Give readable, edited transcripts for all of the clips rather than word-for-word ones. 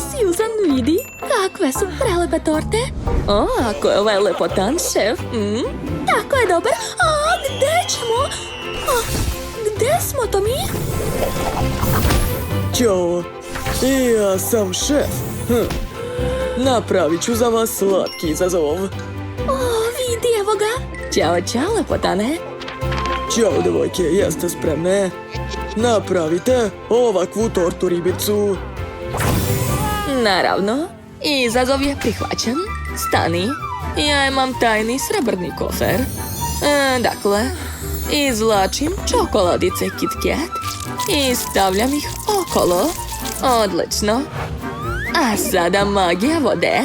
Susan, vidi kakve su prelepe torte. O, ako je ovaj lepotan šef. Tako je dobar. A, gde ćemo? A, gde smo to mi? Ćao, ja sam šef. Napravit ću za vas slatki izazov. O, vidi, evo ga. Ćao, lepotane. Ćao, devojke, jeste spremne? Napravite ovakvu tortu ribicu. Naravno, izazov je prihvaćen. Stani, ja imam tajni srebrni kofer. Dakle, izvlačim čokoladice Kit Kat i stavljam ih okolo. Odlično. A sada magija vode.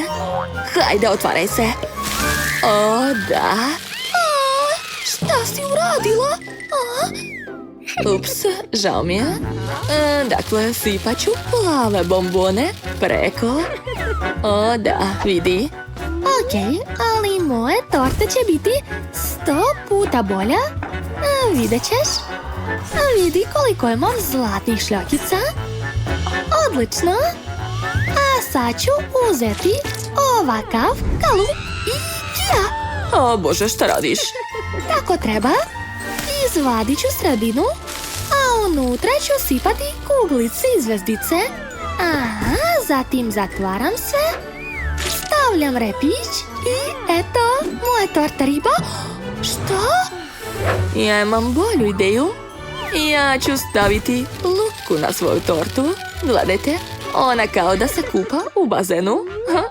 Hajde, otvaraj se. O, da. Šta si uradila? Ups, žao mi je. Dakle, sipat ću plave bombone preko. O, da, vidi. Okej, ali moje torte će biti 100 puta bolja. Vidjet ćeš. Vidi koliko imam zlatnih šljokica. Odlično. A sad ću uzeti ovakav kalup i kija. O, Bože, šta radiš? Tako treba. Izvadit ću sredinu, a unutra ću sipati kuglice i zvezdice. Aha, zatim zatvaram sve, stavljam repić i eto, moja torta riba. Što? Ja imam bolju ideju. Ja ću staviti lutku na svoju tortu. Gledajte, ona kao da se kupa u bazenu.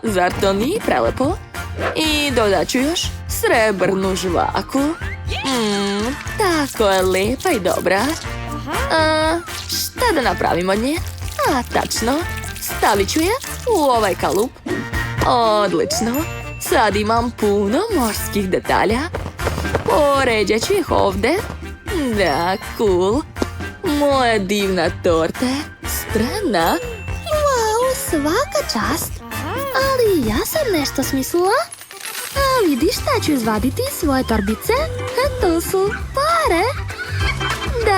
Zar to nije prelepo? I dodat ću još srebrnu žvaku. Tako je lepa i dobra. Šta da napravimo od nje? Tačno. Stavit ću je u ovaj kalup. Odlično. Sad imam puno morskih detalja. Poređat ću ih ovdje. Da, cool. Moja divna torta je spremna. Wow, svaka čast. Ali ja sam nešto smislila. A vidi šta ću izvaditi iz svoje torbice? To su pare.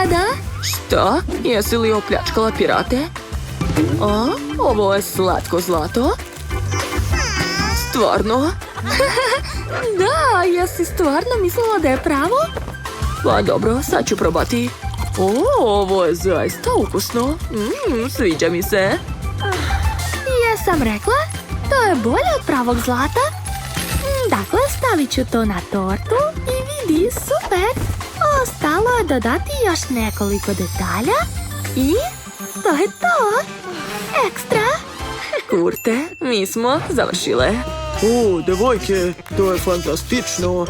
Da. Šta? Jesi li opljačkala pirate? Ovo je slatko zlato. Stvarno? Da, jesi stvarno mislila da je pravo? Pa dobro, sad ću probati. Ovo je zaista ukusno. Sviđa mi se. Jesam rekla? To je bolje od pravog zlata. Dakle, stavit ću to na tortu i vidi, super. Ostalo je dodati još nekoliko detalja i to je to. Ekstra. Kurte, mi smo završile. O, devojke, to je fantastično.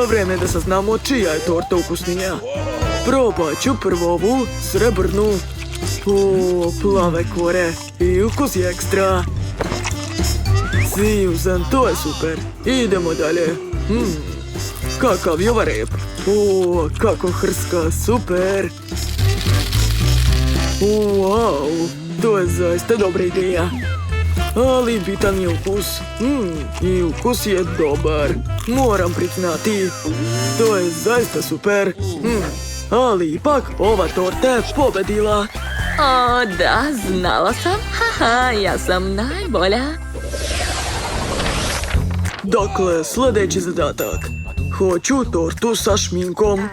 Vreme da saznamo čija je torta ukusnija. Probat ću prvo ovu srebrnu. O, plave kore i ukus je ekstra. Susan, to je super. Idemo dalje. Kakav je ovaj rep. O, kako hrska, super. Wow, to je zaista dobra ideja. Ali bitan je ukus. I ukus je dobar. Moram priznati. To je zaista super. Ali ipak ova torta je pobedila. O, da, znala sam. Haha, ja sam najbolja. Dakle, sljedeći zadatak. Hoću tortu sa šminkom.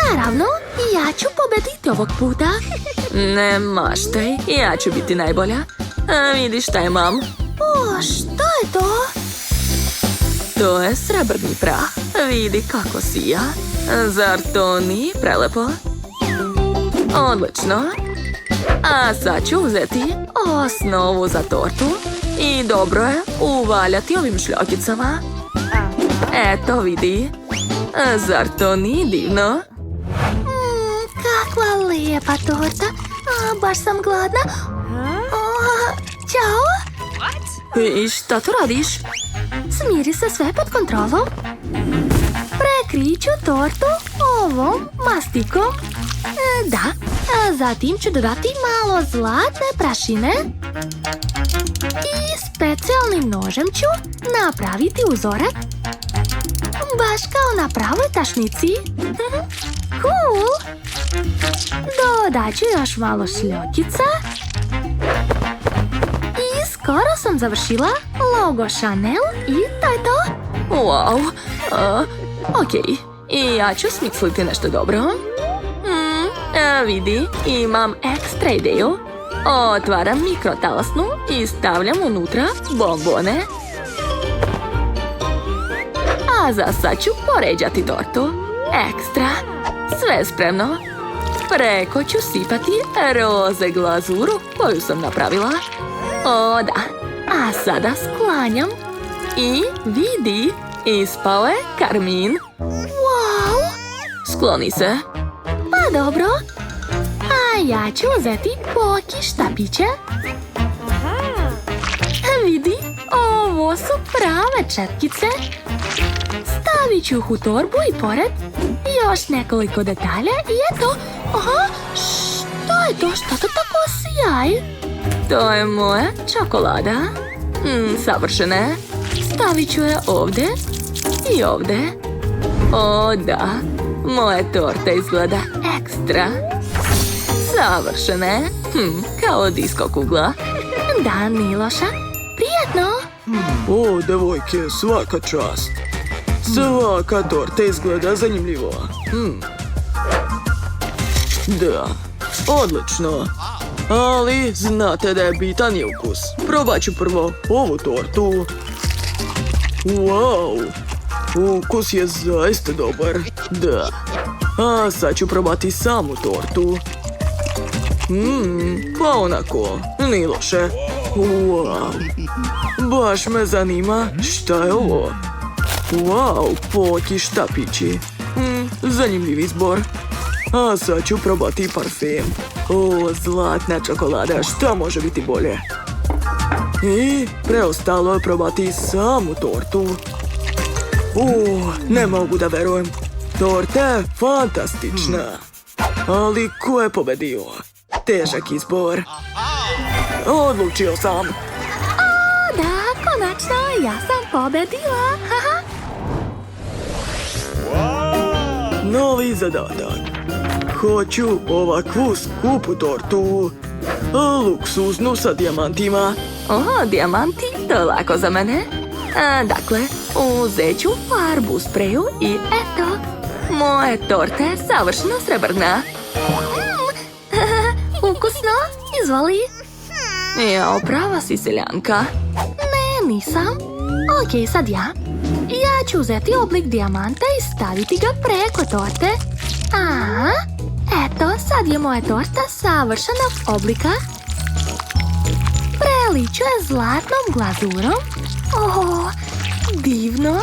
Naravno, ja ću pobediti ovog puta. Ne maštaj, ja ću biti najbolja. Vidi šta imam. O, šta je to? To je srebrni prah. Vidi kako sija. Zar to nije prelepo? Odlično. A sad ću uzeti osnovu za tortu i dobro je uvaljati ovim šljokicama. Eto, vidi. Zar to nije divno? Kakva lijepa torta. Baš sam gladna. Ćao. I šta tu radiš? Smiri se sve pod kontrolom. Prekriću tortu ovom mastikom. Da, a zatim ću dodati malo zlatne prašine. I specijalnim nožem ću napraviti uzorak. Baš kao na pravoj tašnici. Cool. Dodat ću još malo šljokica. skoro sam završila logo Chanel i to je to. Wow. Okej. I ja ću smisliti nešto dobro. Vidi, imam ekstra ideju. Otvaram mikrotalasnu i stavljam unutra bombone. A za sad ću poređati tortu. Ekstra. Sve spremno. Preko ću sipati roze glazuru koju sam napravila. O da. A sada sklanjam. I vidi, ispao je karmin. Wow! Skloni se. Pa dobro. A ja ću uzeti Poki štapiće. Vidi, ovo su prave četkice. Stavit ću ih u torbu i pored još nekoliko detalja i eto. Aha, što je to? Što to tako sjaji? To je moja čokolada. Savršena je. Stavit ću je ovdje i ovdje. O da, moja torta izgleda ekstra. Savršena je. Kao disko kugla. Da, nije loša. Prijetno. O, devojke, svaka čast. Svaka torta izgleda zanimljivo. Da, odlično. Ali znate da je bitan je ukus. Probat ću prvo ovu tortu. Wow, ukus je zaista dobar. Da. A sad ću probati samu tortu. Pa onako, nije loše. Wow, baš me zanima šta je ovo. Wow, Poki štapići. Zanimljiv izbor. A sad ću probati parfem. O, zlatna čokolada, šta može biti bolje? I preostalo je probati samu tortu. Ne mogu da verujem. Torta je fantastična. Ali ko je pobedio? Težak izbor. Odlučio sam. O, da, konačno, ja sam pobedila. Haha. Novi zadatak. Hoću ovakvu skupu tortu. Luksuznu sa dijamantima. O, dijamanti, to je lako za mene. Dakle, uzet ću farbu u spreju i eto. Moja torta je savršeno srebrna. Ukusno, izvoli. Jao, prava si seljanka. Ne, nisam. Ok, sad ja. Ja ću uzeti oblik dijamanta i staviti ga preko torte. Eto, sad je moja torta savršenog oblika. Preliću je zlatnom glazurom. O, divno.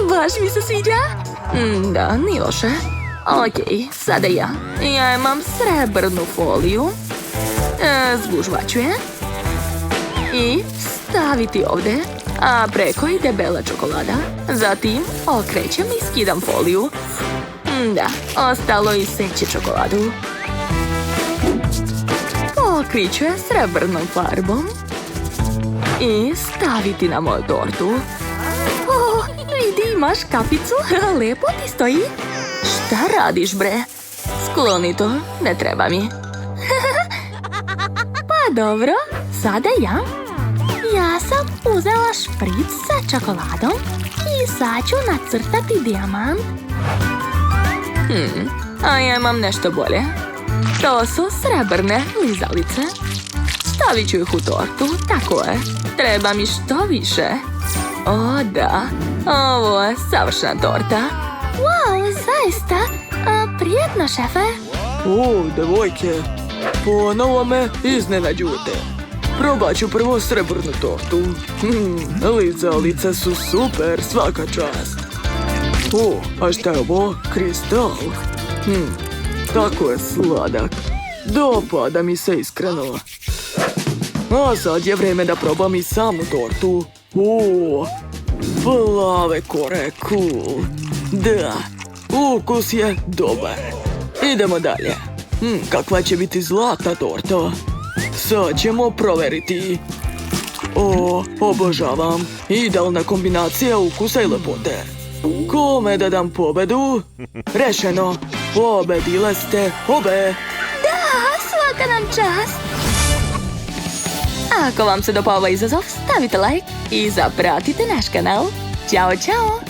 Baš mi se sviđa. Da, nije loše. Ok, sada ja. Ja imam srebrnu foliju. Zgužvat ću je. I staviti ovdje. A preko ide bela čokolada. Zatim okrećem i skidam foliju. Da, ostalo iseći čokoladu. Pokriću je srebrnom farbom. I staviti na moju tortu. O, vidi, imaš kapicu. Lepo ti stoji. Šta radiš, bre? Skloni to, ne treba mi. Pa dobro, sada ja. Ja sam uzela špric sa čokoladom i sad ću nacrtati dijamant. A ja imam nešto bolje. To su srebrne lizalice. Stavit ću ih u tortu, tako je. Treba mi što više. O da, ovo je savršena torta. Wow, zaista. Prijetno, šefe. O, devojke, ponovo me iznenađujete. Probat ću prvo srebrnu tortu. Lizalice su super, svaka čast. O, a šta je ovo? Kristal. Tako je sladak. Dopada mi se iskreno. A sad je vreme da probam i samu tortu. O, plave kore, cool. Da, ukus je dobar. Idemo dalje. Kakva će biti zlatna torta? Sad ćemo proveriti. O, obožavam. Idealna kombinacija ukusa i lepote. Kome da dam pobedu? Rešeno. Pobedile ste obe. Da, svaka nam čast. A ako vam se dopao ovaj izazov, stavite like i zapratite naš kanal. Ćao, čao!